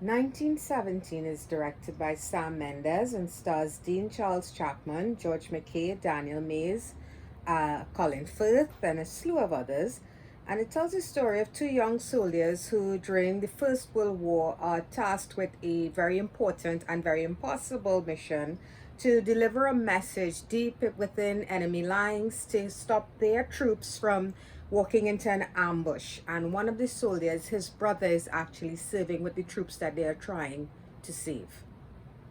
1917 is directed by Sam Mendes and stars Dean Charles Chapman, George McKay, Daniel Mays, Colin Firth, and a slew of others. And it tells the story of two young soldiers who, during the First World War, are tasked with a very important and very impossible mission to deliver a message deep within enemy lines to stop their troops from walking into an ambush. And one of the soldiers, his brother, is actually serving with the troops that they are trying to save.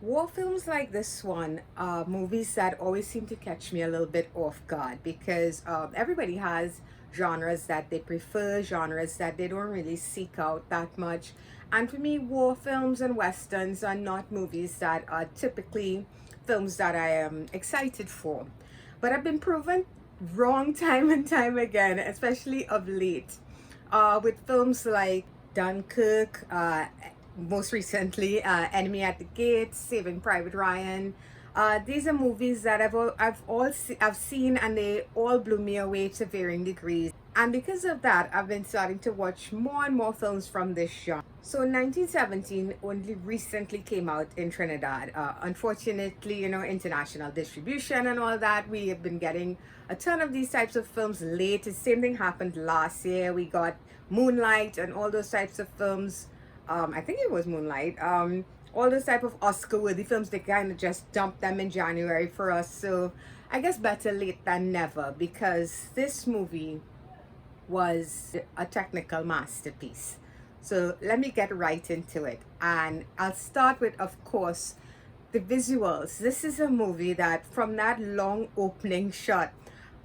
War films like this one are movies that always seem to catch me a little bit off guard because everybody has genres that they prefer, genres that they don't really seek out that much. And for me, war films and westerns are not movies that are typically films that I am excited for. But I've been proven wrong time and time again, especially of late, with films like Dunkirk, most recently Enemy at the Gates, Saving Private Ryan. These are movies that I've seen, and they all blew me away to varying degrees. And because of that, I've been starting to watch more and more films from this genre. So 1917 only recently came out in Trinidad. Unfortunately, international distribution and all that, we have been getting a ton of these types of films late. The same thing happened last year. We got Moonlight and all those types of films. I think it was Moonlight. All those type of Oscar-worthy films, they kind of just dumped them in January for us. So I guess better late than never, because this movie was a technical masterpiece. So let me get right into it. And I'll start with, of course, the visuals. This is a movie that, from that long opening shot,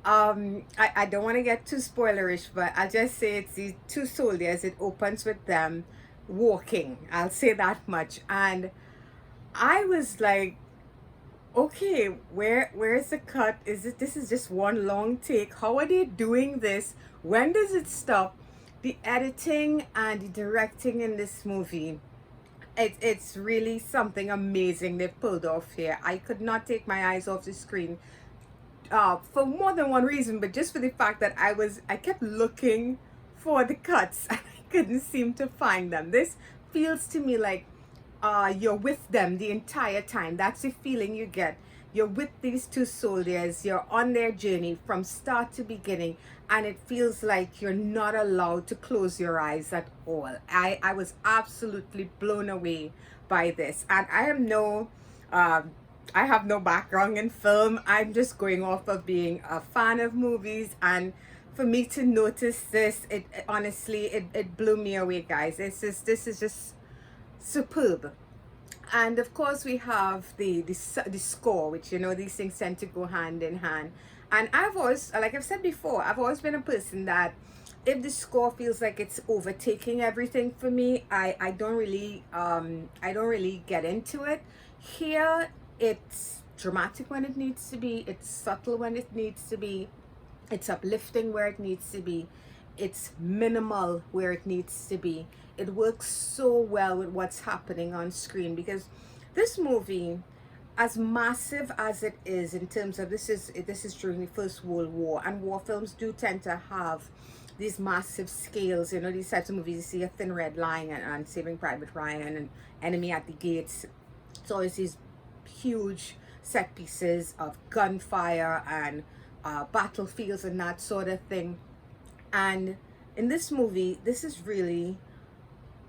I don't want to get too spoilerish, but I'll just say it's these two soldiers. It opens with them walking. I'll say that much. And I was like, okay, where's the cut? This is just one long take? How are they doing this? When does it stop? The editing and the directing in this movie, it's really something amazing they've pulled off here. I could not take my eyes off the screen for more than one reason, but just for the fact that I kept looking for the cuts and I couldn't seem to find them. This feels to me like you're with them the entire time. That's the feeling you get. You're with these two soldiers, you're on their journey from start to beginning, and it feels like you're not allowed to close your eyes at all. I was absolutely blown away by this. And I have no background in film. I'm just going off of being a fan of movies, and for me to notice this, it honestly, it blew me away, guys. This is just superb. And of course we have the score, which these things tend to go hand in hand. And I've always, like I've said before, I've always been a person that if the score feels like it's overtaking everything for me, I don't really get into it. Here it's dramatic when it needs to be, it's subtle when it needs to be, it's uplifting where it needs to be, it's minimal where it needs to be. It works so well with what's happening on screen, because this movie, as massive as it is in terms of, this is during the First World War, and war films do tend to have these massive scales. These types of movies, you see A Thin Red Line and Saving Private Ryan and Enemy at the Gates. It's always these huge set pieces of gunfire and battlefields and that sort of thing. And in this movie, this is really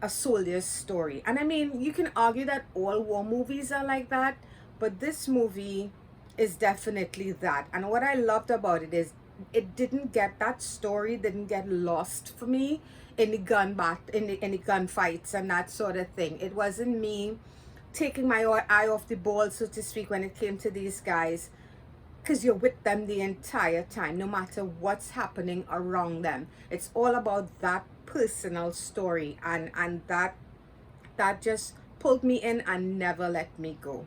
a soldier's story. And I mean, you can argue that all war movies are like that, but this movie is definitely that. And what I loved about it is it didn't get, that story didn't get lost for me in the in the gunfights and that sort of thing. It wasn't me taking my eye off the ball, so to speak, when it came to these guys, because you're with them the entire time, no matter what's happening around them. It's all about that personal story, and that just pulled me in and never let me go.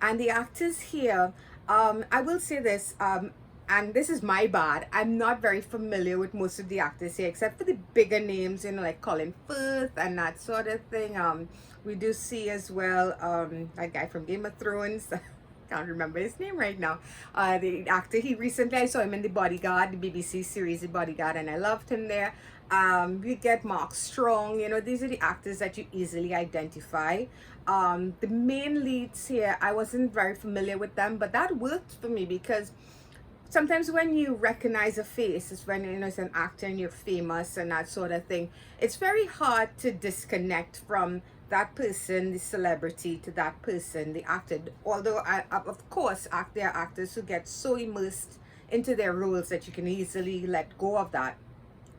And the actors here, I will say this, and this is my bad, I'm not very familiar with most of the actors here, except for the bigger names, like Colin Firth and that sort of thing. We do see as well that guy from Game of Thrones. Can't remember his name right now. The actor, I saw him in The Bodyguard, the BBC series The Bodyguard, and I loved him there. You get Mark Strong. You know, these are the actors that you easily identify. The main leads here, I wasn't very familiar with them, but that worked for me because sometimes when you recognize a face, it's when you know it's an actor and you're famous and that sort of thing. It's very hard to disconnect from that person, the celebrity, to that person, the actor. Although, of course, there are actors who get so immersed into their roles that you can easily let go of that.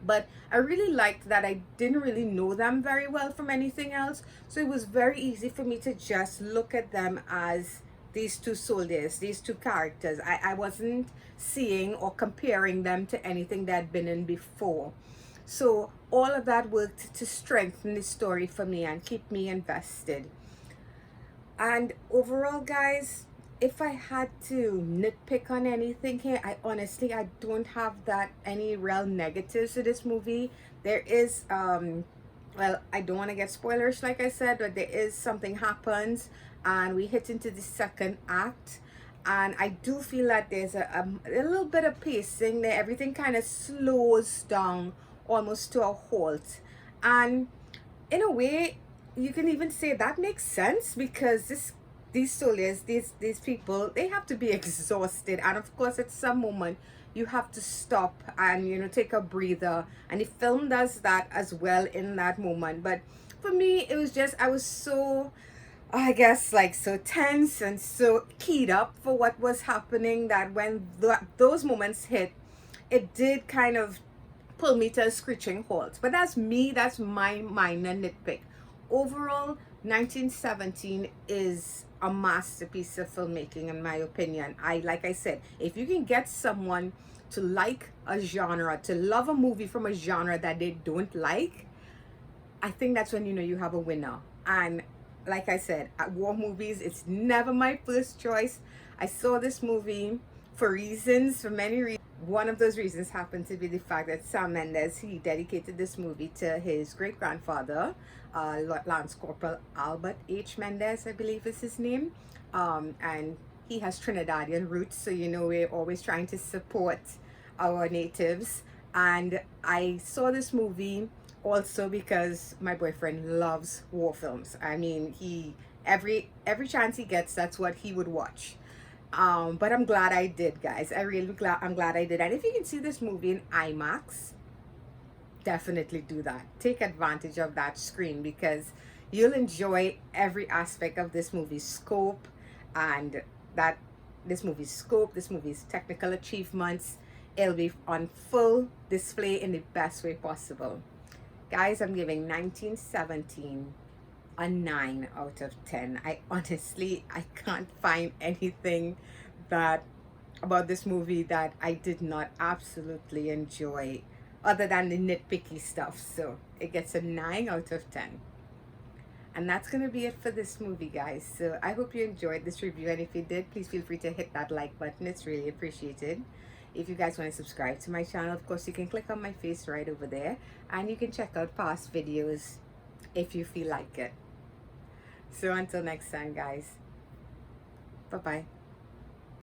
But I really liked that I didn't really know them very well from anything else, so it was very easy for me to just look at them as these two soldiers, these two characters. I wasn't seeing or comparing them to anything that had been in before. So all of that worked to strengthen the story for me and keep me invested. And overall, guys, if I had to nitpick on anything here, I don't have that any real negatives to this movie. There is well, I don't want to get spoilers like I said, but there is something happens and we hit into the second act, and I do feel that there's a little bit of pacing there. Everything kind of slows down almost to a halt, and in a way you can even say that makes sense because these soldiers, these people, they have to be exhausted, and of course at some moment you have to stop and you know take a breather, and the film does that as well in that moment. But for me it was just, I was so, I guess, like so tense and so keyed up for what was happening that when those moments hit, it did kind of pull me to a screeching halt. But that's me, that's my minor nitpick. Overall, 1917 is a masterpiece of filmmaking in my opinion. Like I said, if you can get someone to like a genre, to love a movie from a genre that they don't like, I think that's when you know you have a winner. And like I said, at war movies, it's never my first choice. I saw this movie for reasons, for many reasons. One of those reasons happened to be the fact that Sam Mendes, he dedicated this movie to his great grandfather, Lance Corporal Albert H. Mendes, I believe is his name. And he has Trinidadian roots, so you know we're always trying to support our natives. And I saw this movie also because my boyfriend loves war films. I mean, he every chance he gets, that's what he would watch. But I'm glad I did, guys. I'm glad I did. And if you can see this movie in IMAX, definitely do that. Take advantage of that screen because you'll enjoy every aspect of this movie's scope, and that this movie's technical achievements. It'll be on full display in the best way possible. Guys, I'm giving 1917 a 9 out of 10. I can't find anything that about this movie that I did not absolutely enjoy other than the nitpicky stuff. So it gets a 9 out of 10. And that's going to be it for this movie, guys. So I hope you enjoyed this review, and if you did, please feel free to hit that like button. It's really appreciated. If you guys want to subscribe to my channel, of course you can click on my face right over there, and you can check out past videos if you feel like it. So until next time, guys, bye bye.